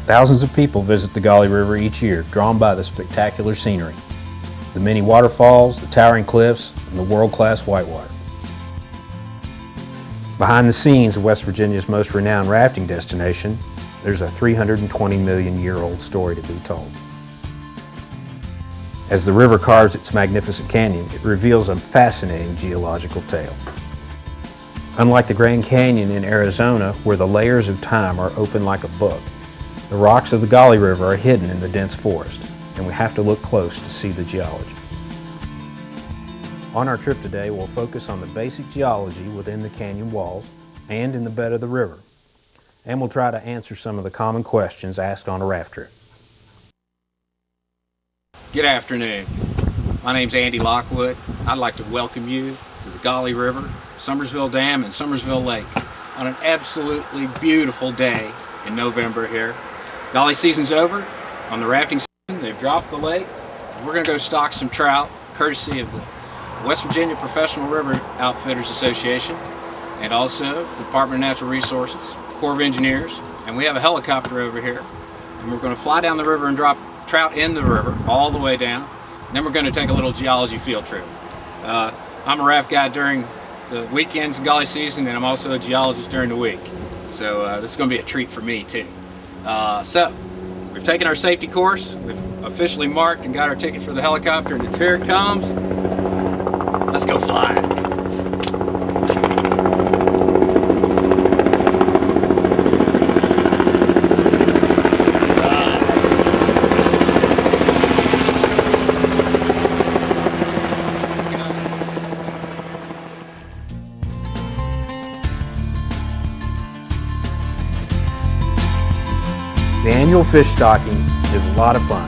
Thousands of people visit the Gauley River each year, drawn by the spectacular scenery, the many waterfalls, the towering cliffs, and the world-class whitewater. Behind the scenes of West Virginia's most renowned rafting destination, there's a 320-million-year-old story to be told. As the river carves its magnificent canyon, it reveals a fascinating geological tale. Unlike the Grand Canyon in Arizona, where the layers of time are open like a book, the rocks of the Gauley River are hidden in the dense forest, and we have to look close to see the geology. On our trip today, we'll focus on the basic geology within the canyon walls and in the bed of the river, and we'll try to answer some of the common questions asked on a raft trip. Good afternoon. My name's Andy Lockwood. I'd like to welcome you to the Gauley River, Summersville Dam, and Summersville Lake on an absolutely beautiful day in November here. Gauley season's over. On the rafting season, they've dropped the lake. We're going to go stock some trout, courtesy of the West Virginia Professional River Outfitters Association and also the Department of Natural Resources, Corps of Engineers, and we have a helicopter over here. And we're going to fly down the river and drop trout in the river all the way down. And then we're going to take a little geology field trip. I'm a raft guide during the weekends in Gauley season, and I'm also a geologist during the week. So this is going to be a treat for me too. So we've taken our safety course, we've officially marked and got our ticket for the helicopter, and here it comes. Let's go fly. The annual fish stocking is a lot of fun.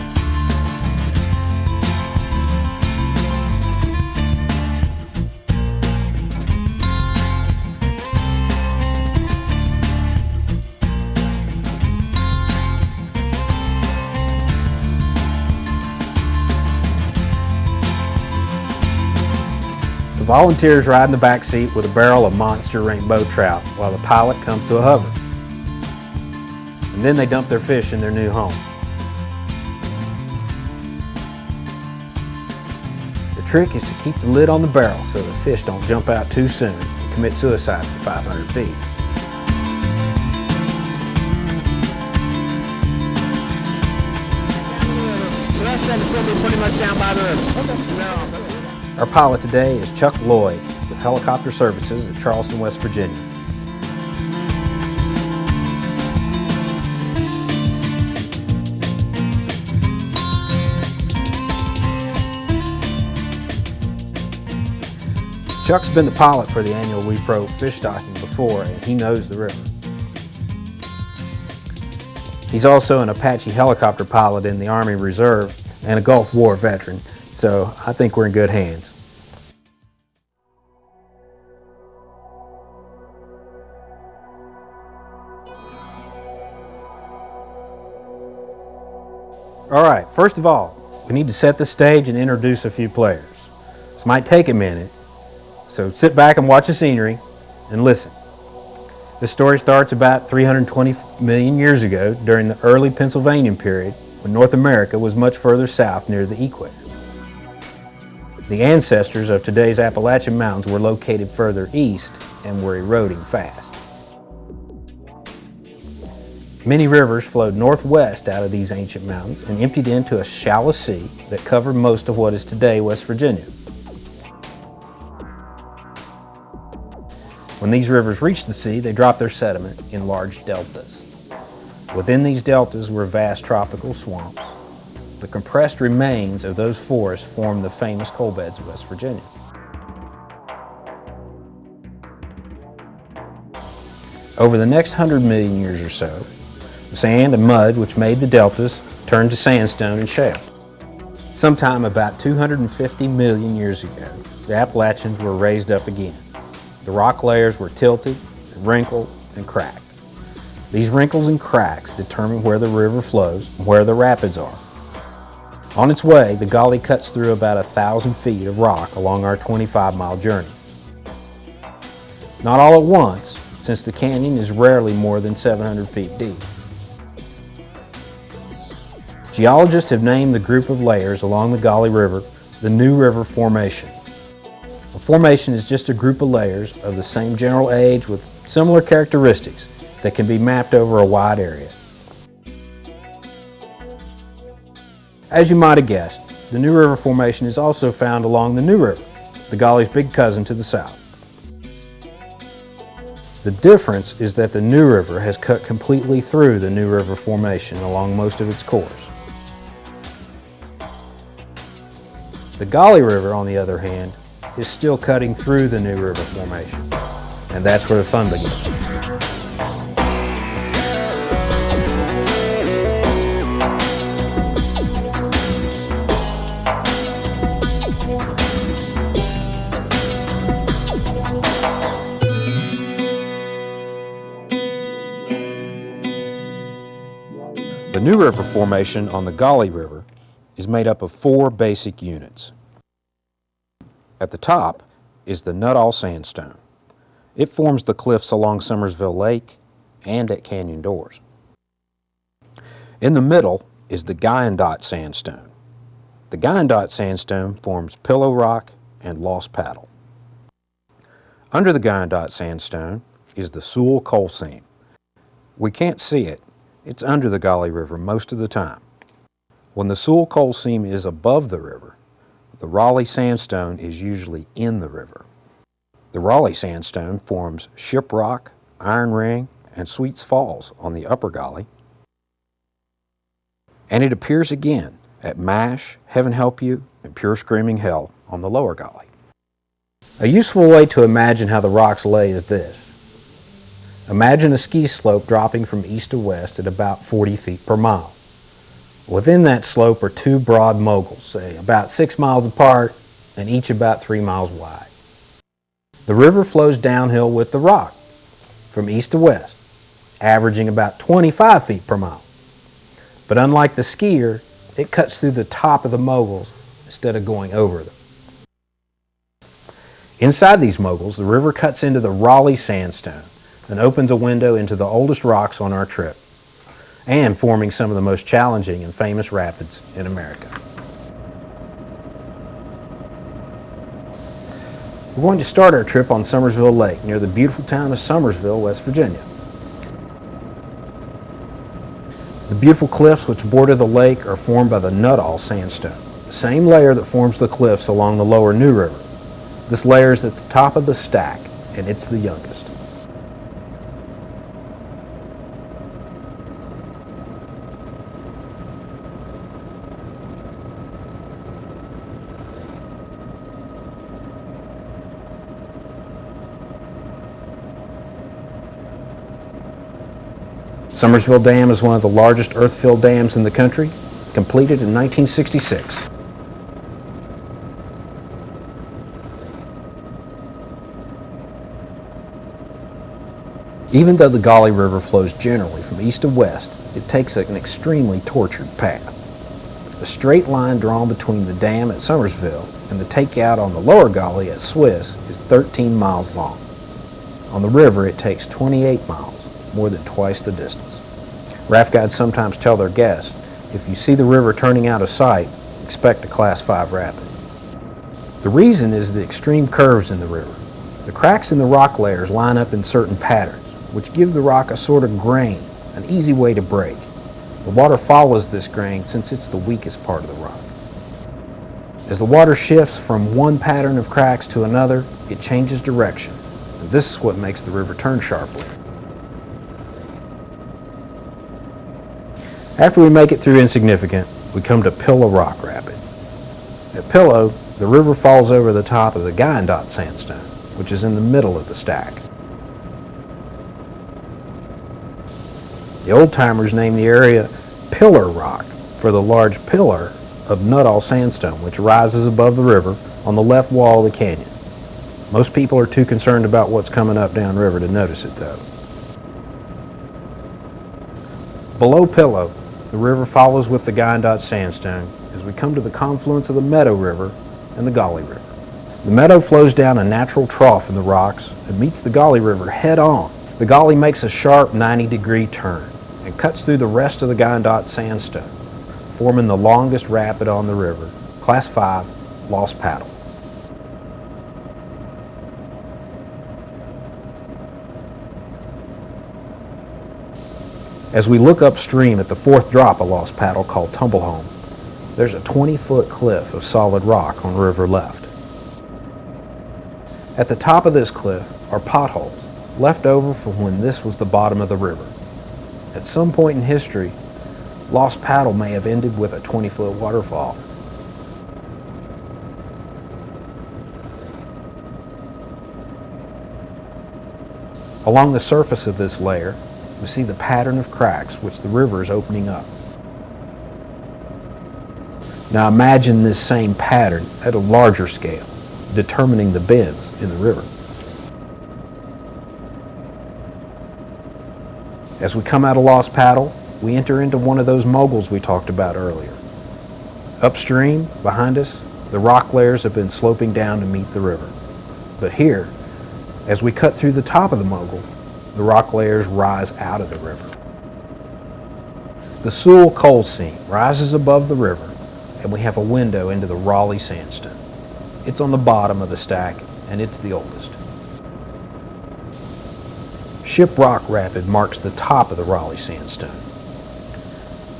The volunteers ride in the back seat with a barrel of monster rainbow trout while the pilot comes to a hover. And then they dump their fish in their new home. The trick is to keep the lid on the barrel so the fish don't jump out too soon and commit suicide from 500 feet. Our pilot today is Chuck Lloyd with Helicopter Services at Charleston, West Virginia. Chuck's been the pilot for the annual WePro fish stocking before, and he knows the river. He's also an Apache helicopter pilot in the Army Reserve and a Gulf War veteran, so I think we're in good hands. All right, first of all, we need to set the stage and introduce a few players. This might take a minute, so sit back and watch the scenery and listen. This story starts about 320 million years ago during the early Pennsylvanian period when North America was much further south near the equator. The ancestors of today's Appalachian Mountains were located further east and were eroding fast. Many rivers flowed northwest out of these ancient mountains and emptied into a shallow sea that covered most of what is today West Virginia. When these rivers reached the sea, they dropped their sediment in large deltas. Within these deltas were vast tropical swamps. The compressed remains of those forests formed the famous coal beds of West Virginia. Over the next 100 million years or so, the sand and mud which made the deltas turned to sandstone and shale. Sometime about 250 million years ago, the Appalachians were raised up again. The rock layers were tilted, wrinkled, and cracked. These wrinkles and cracks determine where the river flows and where the rapids are. On its way, the Gauley cuts through about 1,000 feet of rock along our 25-mile journey. Not all at once, since the canyon is rarely more than 700 feet deep. Geologists have named the group of layers along the Gauley River the New River Formation. A formation is just a group of layers of the same general age with similar characteristics that can be mapped over a wide area. As you might have guessed, the New River Formation is also found along the New River, the Gauley's big cousin to the south. The difference is that the New River has cut completely through the New River Formation along most of its course. The Gauley River, on the other hand, is still cutting through the New River Formation, and that's where the fun begins. The New River Formation on the Gauley River is made up of 4 basic units. At the top is the Nuttall Sandstone. It forms the cliffs along Summersville Lake and at Canyon Doors. In the middle is the Guyandotte Sandstone. The Guyandotte Sandstone forms Pillow Rock and Lost Paddle. Under the Guyandotte Sandstone is the Sewell Coal Seam. We can't see it. It's under the Gauley River most of the time. When the Sewell Coal Seam is above the river, the Raleigh Sandstone is usually in the river. The Raleigh Sandstone forms Shiprock, Iron Ring, and Sweets Falls on the upper Gauley. And it appears again at Mash, Heaven Help You, and Pure Screaming Hell on the lower Gauley. A useful way to imagine how the rocks lay is this. Imagine a ski slope dropping from east to west at about 40 feet per mile. Within that slope are 2 broad moguls, say about 6 miles apart and each about 3 miles wide. The river flows downhill with the rock from east to west, averaging about 25 feet per mile. But unlike the skier, it cuts through the top of the moguls instead of going over them. Inside these moguls, the river cuts into the Raleigh Sandstone and opens a window into the oldest rocks on our trip, and forming some of the most challenging and famous rapids in America. We're going to start our trip on Summersville Lake near the beautiful town of Summersville, West Virginia. The beautiful cliffs which border the lake are formed by the Nuttall Sandstone, the same layer that forms the cliffs along the lower New River. This layer is at the top of the stack, and it's the youngest. Summersville Dam is one of the largest earth-filled dams in the country, completed in 1966. Even though the Gauley River flows generally from east to west, it takes an extremely tortured path. The straight line drawn between the dam at Summersville and the takeout on the lower Gauley at Swiss is 13 miles long. On the river, it takes 28 miles, more than twice the distance. Raft guides sometimes tell their guests, if you see the river turning out of sight, expect a Class 5 rapid. The reason is the extreme curves in the river. The cracks in the rock layers line up in certain patterns, which give the rock a sort of grain, an easy way to break. The water follows this grain since it's the weakest part of the rock. As the water shifts from one pattern of cracks to another, it changes direction, and this is what makes the river turn sharply. After we make it through Insignificant, we come to Pillow Rock Rapid. At Pillow, the river falls over the top of the Guyandotte Sandstone, which is in the middle of the stack. The old-timers named the area Pillar Rock for the large pillar of Nuttall Sandstone, which rises above the river on the left wall of the canyon. Most people are too concerned about what's coming up downriver to notice it, though. Below Pillow, the river follows with the Guyandotte Sandstone as we come to the confluence of the Meadow River and the Gauley River. The Meadow flows down a natural trough in the rocks and meets the Gauley River head-on. The Gauley makes a sharp 90-degree turn and cuts through the rest of the Guyandotte Sandstone, forming the longest rapid on the river, Class 5, Lost Paddle. As we look upstream at the fourth drop of Lost Paddle, called Tumblehome, there's a 20-foot cliff of solid rock on river left. At the top of this cliff are potholes left over from when this was the bottom of the river. At some point in history, Lost Paddle may have ended with a 20-foot waterfall. Along the surface of this layer, we see the pattern of cracks which the river is opening up. Now imagine this same pattern at a larger scale, determining the bends in the river. As we come out of Lost Paddle, we enter into one of those moguls we talked about earlier. Upstream, behind us, the rock layers have been sloping down to meet the river. But here, as we cut through the top of the mogul, the rock layers rise out of the river. The Sewell coal seam rises above the river, and we have a window into the Raleigh sandstone. It's on the bottom of the stack, and it's the oldest. Shiprock Rapid marks the top of the Raleigh sandstone.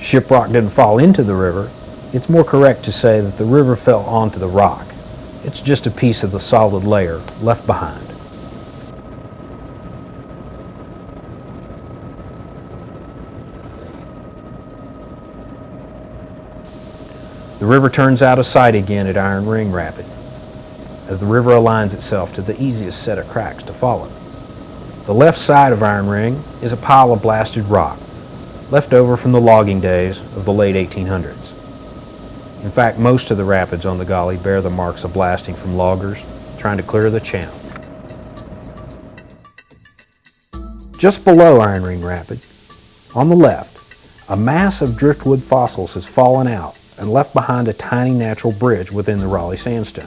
Shiprock didn't fall into the river. It's more correct to say that the river fell onto the rock. It's just a piece of the solid layer left behind. The river turns out of sight again at Iron Ring Rapid, as the river aligns itself to the easiest set of cracks to follow. The left side of Iron Ring is a pile of blasted rock, left over from the logging days of the late 1800s. In fact, most of the rapids on the Gauley bear the marks of blasting from loggers trying to clear the channel. Just below Iron Ring Rapid, on the left, a mass of driftwood fossils has fallen out and left behind a tiny natural bridge within the Raleigh sandstone.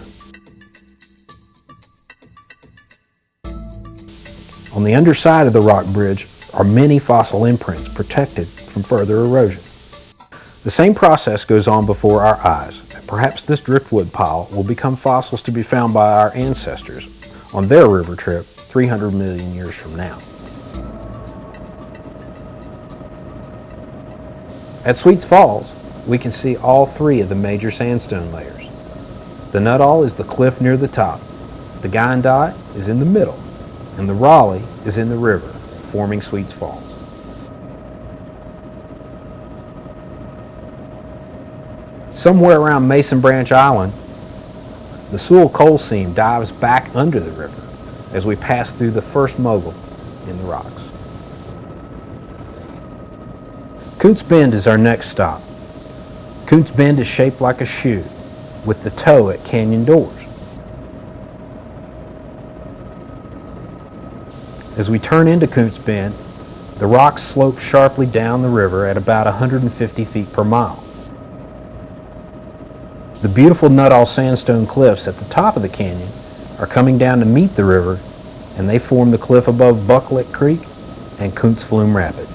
On the underside of the rock bridge are many fossil imprints protected from further erosion. The same process goes on before our eyes, and perhaps this driftwood pile will become fossils to be found by our ancestors on their river trip 300 million years from now. At Sweets Falls, we can see all three of the major sandstone layers. The Nuttall is the cliff near the top, the Guyandotte is in the middle, and the Raleigh is in the river, forming Sweets Falls. Somewhere around Mason Branch Island, the Sewell coal seam dives back under the river as we pass through the first mogul in the rocks. Koontz Bend is our next stop. Koontz Bend is shaped like a shoe, with the toe at canyon doors. As we turn into Koontz Bend, the rocks slope sharply down the river at about 150 feet per mile. The beautiful Nuttall sandstone cliffs at the top of the canyon are coming down to meet the river, and they form the cliff above Bucklet Creek and Koontz Flume Rapid.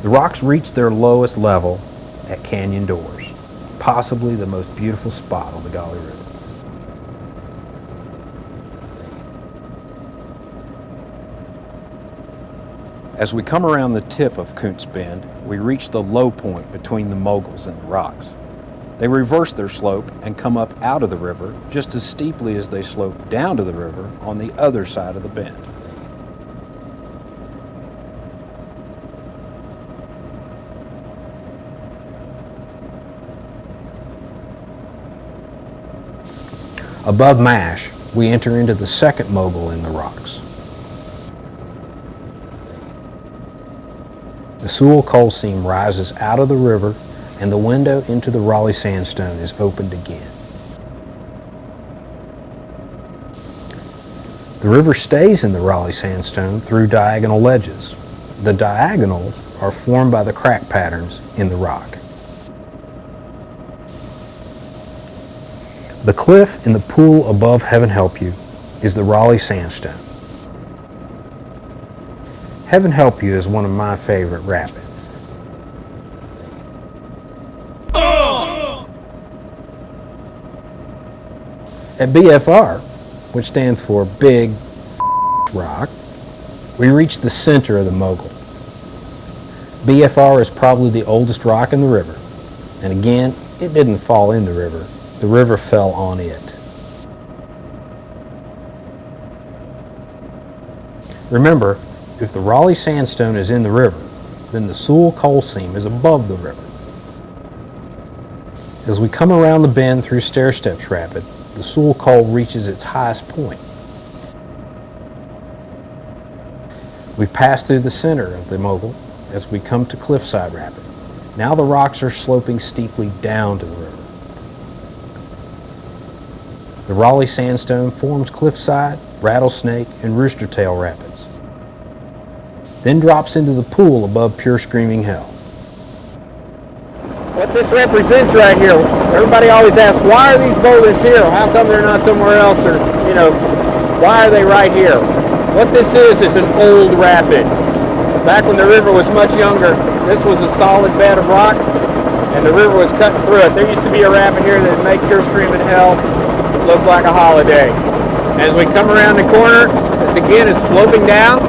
The rocks reach their lowest level at Canyon Doors, possibly the most beautiful spot on the Gauley River. As we come around the tip of Koontz Bend, we reach the low point between the moguls and the rocks. They reverse their slope and come up out of the river just as steeply as they slope down to the river on the other side of the bend. Above Mash, we enter into the second mogul in the rocks. The Sewell coal seam rises out of the river, and the window into the Raleigh sandstone is opened again. The river stays in the Raleigh sandstone through diagonal ledges. The diagonals are formed by the crack patterns in the rock. The cliff in the pool above Heaven Help You is the Raleigh Sandstone. Heaven Help You is one of my favorite rapids. At BFR, which stands for Big Rock, we reach the center of the mogul. BFR is probably the oldest rock in the river, and again, it didn't fall in the river fell on it. Remember, if the Raleigh Sandstone is in the river, then the Sewell coal seam is above the river. As we come around the bend through Stair Steps Rapid, the Sewell coal reaches its highest point. We've passed through the center of the mogul as we come to Cliffside Rapid. Now the rocks are sloping steeply down to the river. The Raleigh Sandstone forms Cliffside, Rattlesnake, and Rooster Tail Rapids, then drops into the pool above Pure Screaming Hell. What this represents right here, everybody always asks, why are these boulders here? How come they're not somewhere else? Or, why are they right here? What this is an old rapid. Back when the river was much younger, this was a solid bed of rock, and the river was cutting through it. There used to be a rapid here that would make Pure Screaming Hell look like a holiday. As we come around the corner, this again is sloping down,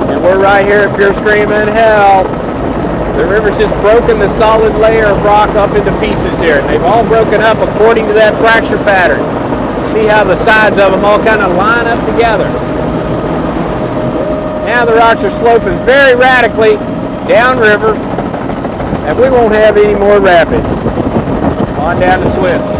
and we're right here at Pure Screaming Hell. The river's just broken the solid layer of rock up into pieces here, and they've all broken up according to that fracture pattern. See how the sides of them all kind of line up together. Now the rocks are sloping very radically downriver, and we won't have any more rapids. On down to Swift.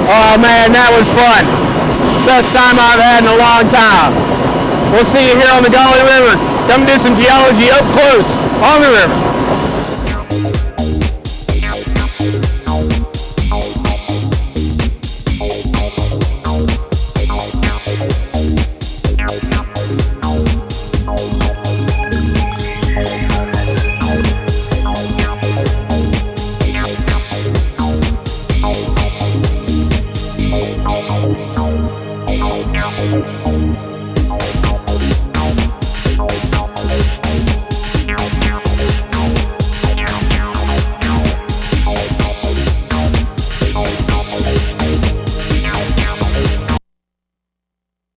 Oh man, that was fun. Best time I've had in a long time. We'll see you here on the Gauley River. Come do some geology up close on the river.